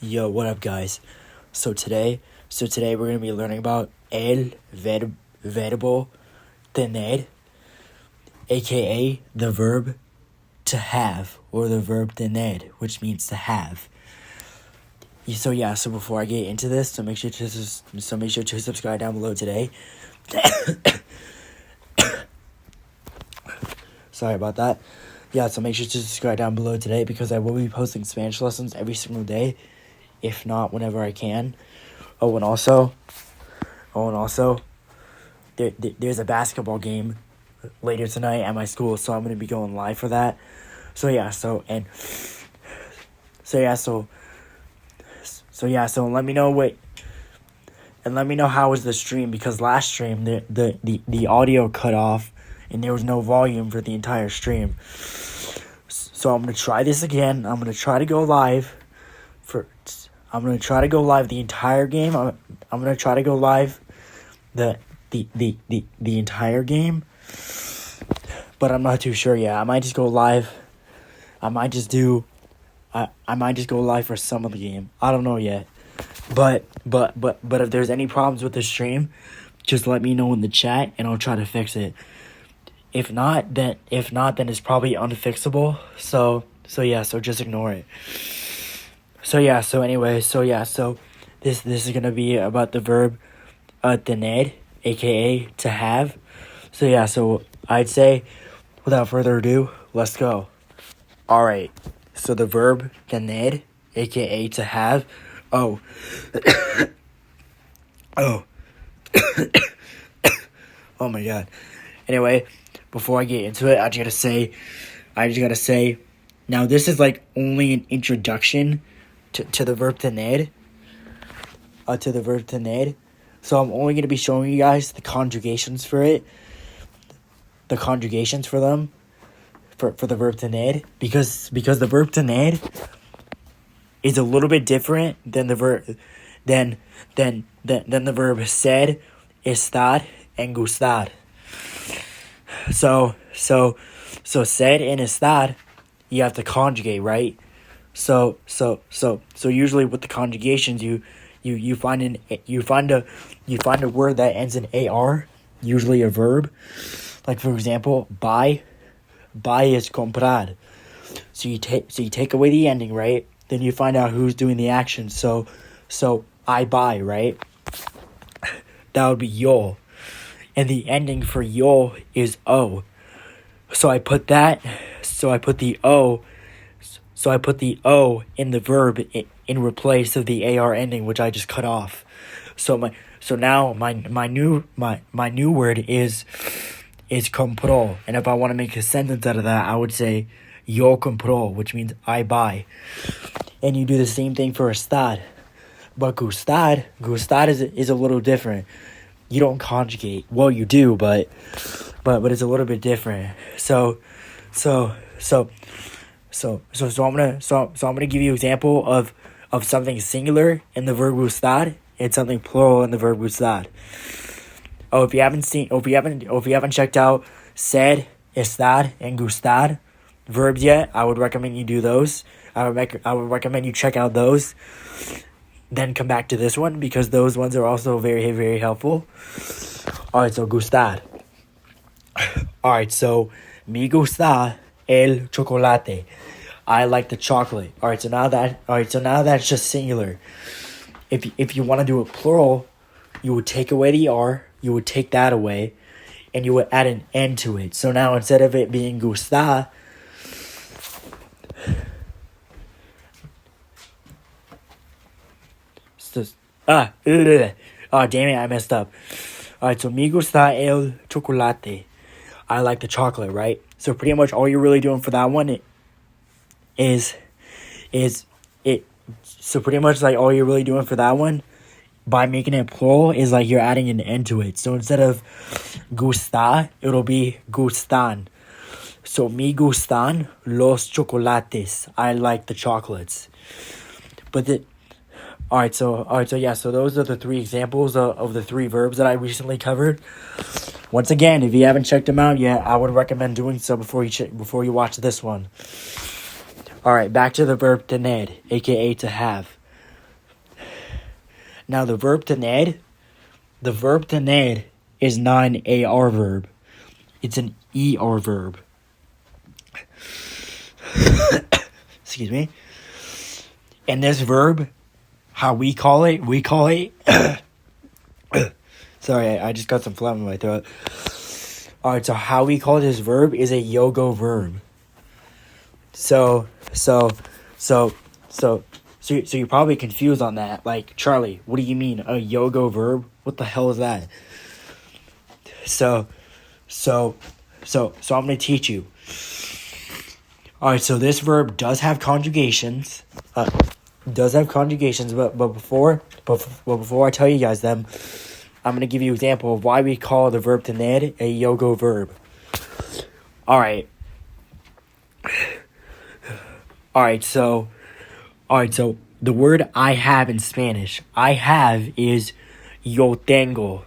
Yo, what up, guys? So today we're gonna be learning about verbo tener, aka the verb to have, or the verb tener, which means to have. So before I get into this, make sure to subscribe down below today. Sorry about that. So make sure to subscribe down below today because I will be posting Spanish lessons every single day, if not whenever I can. And also, there's a basketball game later tonight at my school, so I'm gonna be going live for that. So let me know how was the stream, because last stream the audio cut off and there was no volume for the entire stream. So I'm gonna try this again. I'm gonna try to go live the entire game. I'm gonna try to go live the entire game, but I'm not too sure yet. I might just go live. I might just go live for some of the game. I don't know yet. But if there's any problems with the stream, just let me know in the chat and I'll try to fix it. If not, then it's probably unfixable. So just ignore it. So this is gonna be about the verb tener, aka to have. So I'd say, without further ado, let's go. Alright, so the verb tener, aka to have. Oh my god. Anyway, before I get into it, I just gotta say, now this is like only an introduction to the verb tener. So I'm only gonna be showing you guys the conjugations for it. The conjugations for them. For the verb tener. Because the verb tener is a little bit different than the verb than the verb ser, estar, and gustar. So ser and estar, you have to conjugate, right? So usually with the conjugations, you find a word that ends in ar, usually a verb. Like, for example, buy is comprar. So you take away the ending, right? Then you find out who's doing the action. So I buy, right? That would be yo. And the ending for yo is o. So I put the o in the verb in replace of the ar ending, which I just cut off. So now my new word is compró. And if I want to make a sentence out of that, I would say yo compró, which means I buy. And you do the same thing for estar. But gustar is a little different. You don't conjugate. Well, you do, but it's a little bit different. So I'm gonna give you an example of something singular in the verb gustar and something plural in the verb gustar. If you haven't checked out ser, estar, and gustar verbs yet, I would recommend you do those. I would recommend you check out those. Then come back to this one, because those ones are also very, very helpful. Alright, so gustar. Alright, so me gusta el chocolate. I like the chocolate. Alright, so now that's just singular. If you want to do it plural, you would take away the r, you would take that away, and you would add an n to it. So now instead of it being gusta, damn it, I messed up. Alright, so me gusta el chocolate. I like the chocolate, right? So pretty much all you're really doing for that one by making it plural is like you're adding an n to it. So instead of gusta, it'll be gustan. So me gustan los chocolates. I like the chocolates. So those are the three examples of the three verbs that I recently covered. Once again, if you haven't checked them out yet, I would recommend doing so before you watch this one. Alright, back to the verb tener, aka to have. Now the verb tener is not an AR verb. It's an ER verb. Excuse me. And this verb, how we call it, sorry, I just got some phlegm in my throat. Alright, so how we call this verb is a yogo verb. So you're probably confused on that. Like, Charlie, what do you mean, a yogo verb? What the hell is that? So I'm gonna teach you. Alright, so this verb does have conjugations. But before I tell you guys them, I'm gonna give you an example of why we call the verb tener a yogo verb. Alright, so the word I have in Spanish, I have is yo tengo.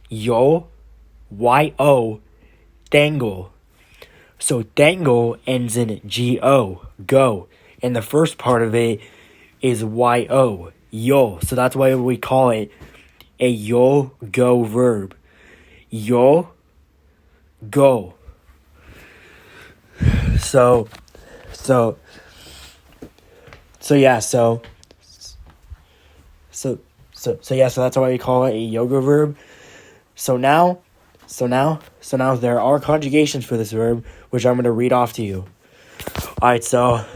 Yo, Y-O, tengo. So tengo ends in G-O, go. And the first part of it is Y-O, yo. So that's why we call it a yo go verb. Yo go. So that's why we call it a yoga verb. So now there are conjugations for this verb, which I'm going to read off to you. Alright, so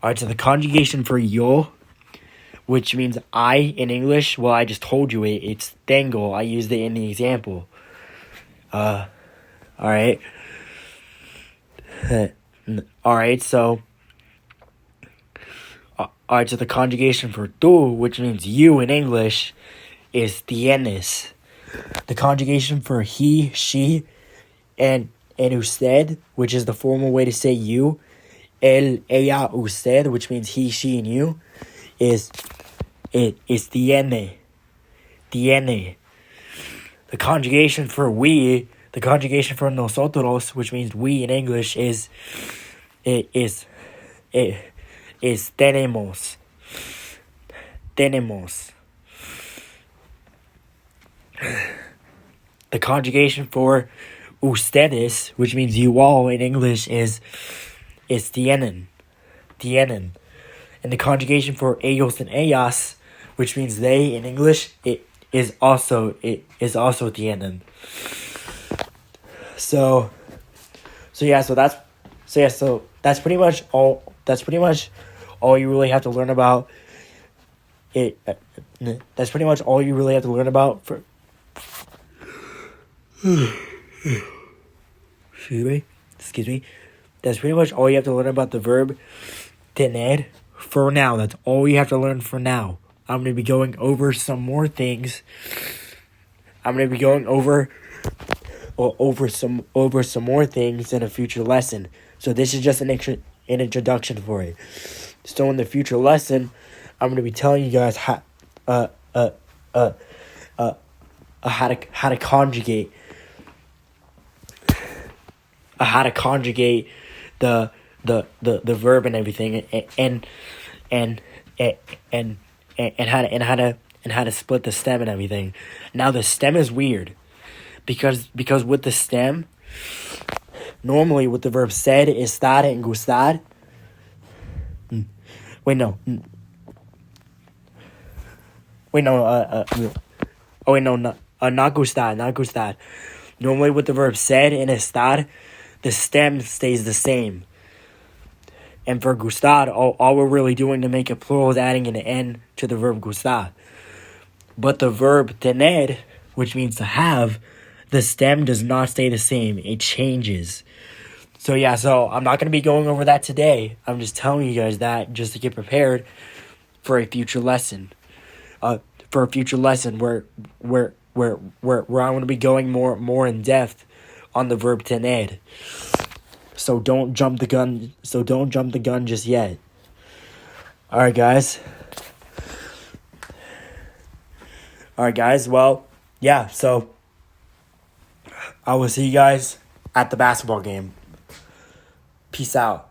the conjugation for yo, which means I in English, well, I just told you it's tengo. I used it in the example. Alright. So the conjugation for tú, which means you in English, is tienes. The conjugation for he, she, and usted, which is the formal way to say you, él, ella, usted, which means he, she, and you, is tiene. Tiene. The conjugation for we, the conjugation for nosotros, which means we in English, is tenemos. Tenemos. The conjugation for ustedes, which means you all in English, is tienen. Tienen. And the conjugation for ellos and ellas, which means they in English, it is also tienen. So that's pretty much all. That's pretty much all you really have to learn about it. That's pretty much all you really have to learn about for. Excuse me. That's pretty much all you have to learn about the verb tener for now. That's all you have to learn for now. I'm going to be going over some more things. I'm going to be going over some more things in a future lesson. So this is just an introduction for it. So in the future lesson, I'm going to be telling you guys how to conjugate the verb and everything, and how to split the stem and everything. Now the stem is weird because with the stem, normally with the verb ser, estar, and gustar. Not gustar. Normally with the verb ser and estar, the stem stays the same. And for gustar, all we're really doing to make it plural is adding an N to the verb gustar. But the verb tener, which means to have, the stem does not stay the same. It changes. So I'm not going to be going over that today. I'm just telling you guys that just to get prepared for a future lesson. Where I'm going to be going more in depth on the verb tener. So don't jump the gun just yet. Alright guys. Well, so I will see you guys at the basketball game. Peace out.